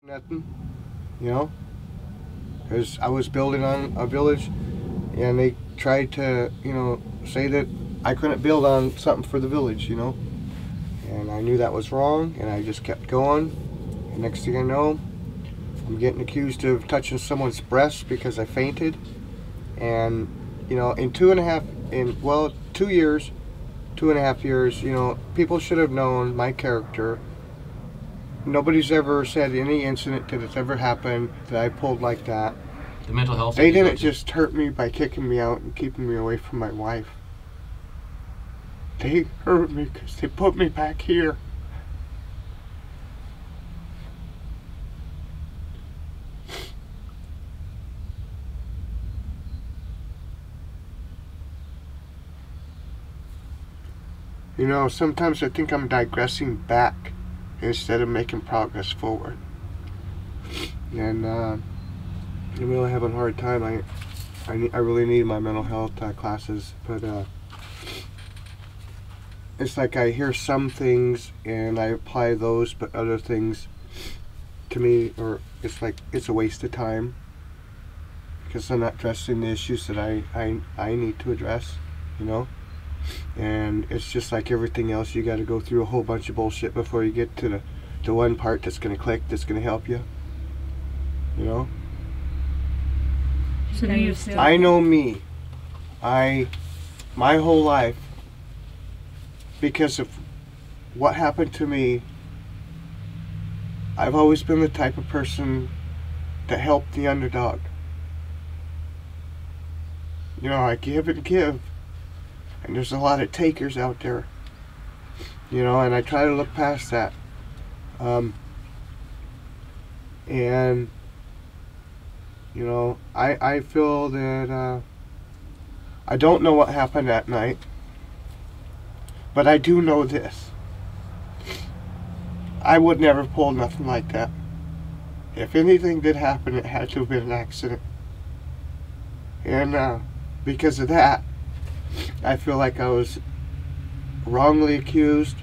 Nothing, you know, because I was building on a village, and they tried to, say that I couldn't build on something for the village. And I knew that was wrong, and I just kept going. And next thing I know, I'm getting accused of touching someone's breast because I fainted. And, in 2 years, 2.5 years, people should have known my character. Nobody's ever said any incident that has ever happened that I pulled like that. The mental health. They didn't just hurt me by kicking me out and keeping me away from my wife. They hurt me because they put me back here. Sometimes I think I'm digressing back instead of making progress forward. And I'm really having a hard time. I really need my mental health classes, but it's like I hear some things and I apply those, but other things to me, or it's like it's a waste of time because I'm not addressing the issues that I need to address, And it's just like everything else, you got to go through a whole bunch of bullshit before you get to the one part that's going to click, that's going to help you. So do you still? I know me. My whole life, because of what happened to me, I've always been the type of person that helped the underdog. I give and give. And there's a lot of takers out there. And I try to look past that. I feel that I don't know what happened that night, but I do know this. I would never pull nothing like that. If anything did happen, it had to have been an accident. And because of that, I feel like I was wrongly accused.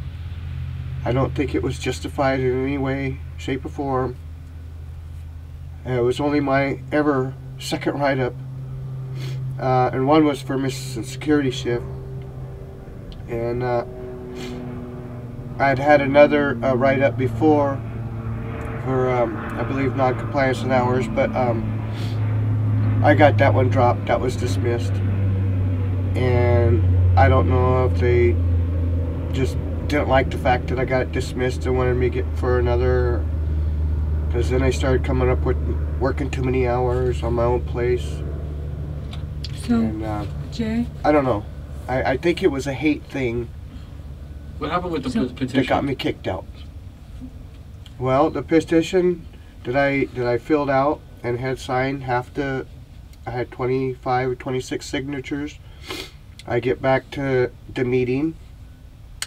I don't think it was justified in any way, shape, or form. It was only my ever second write-up. And one was for missing security shift. And I'd had another write-up before for, I believe, non-compliance in hours, but I got that one dropped. That was dismissed. And I don't know if they just didn't like the fact that I got it dismissed and wanted me to get for another, because then I started coming up with working too many hours on my own place. So, and, Jay? I don't know. I think it was a hate thing. What happened with the petition? That got me kicked out. Well, the petition that I filled out and had signed, I had 25 or 26 signatures. I get back to the meeting,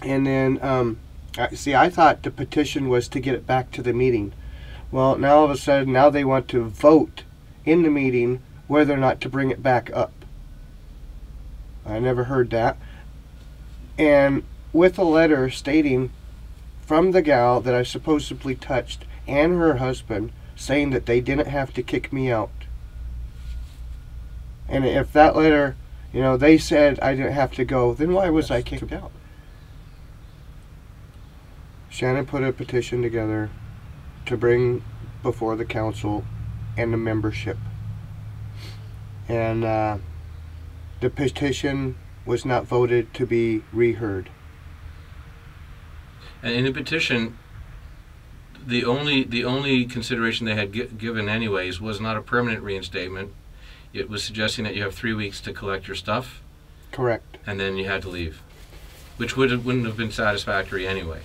and then, I thought the petition was to get it back to the meeting. Well, now all of a sudden, now they want to vote in the meeting whether or not to bring it back up. I never heard that. And with a letter stating from the gal that I supposedly touched and her husband, saying that they didn't have to kick me out. And if that letter, they said I didn't have to go, then why was I kicked out? Shannon put a petition together to bring before the council and the membership. And the petition was not voted to be reheard. And in the petition, the only consideration they had given anyways was not a permanent reinstatement. It was suggesting that you have 3 weeks to collect your stuff. Correct. And then you had to leave, which wouldn't have been satisfactory anyway.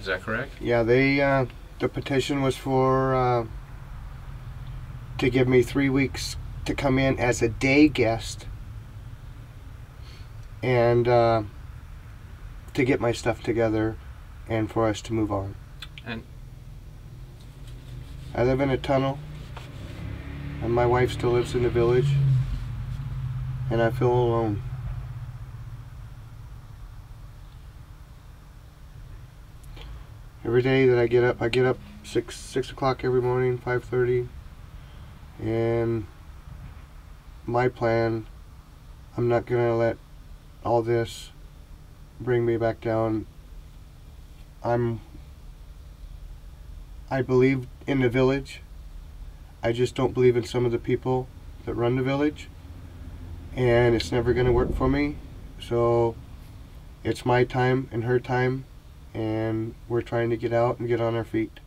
Is that correct? Yeah, the petition was for to give me 3 weeks to come in as a day guest and to get my stuff together and for us to move on. And I live in a tunnel, and my wife still lives in the village, and I feel alone. Every day that I get up 6 o'clock every morning, 5:30, and my plan, I'm not gonna let all this bring me back down. I believe in the village. I just don't believe in some of the people that run the village, and it's never gonna work for me. So it's my time and her time, and we're trying to get out and get on our feet.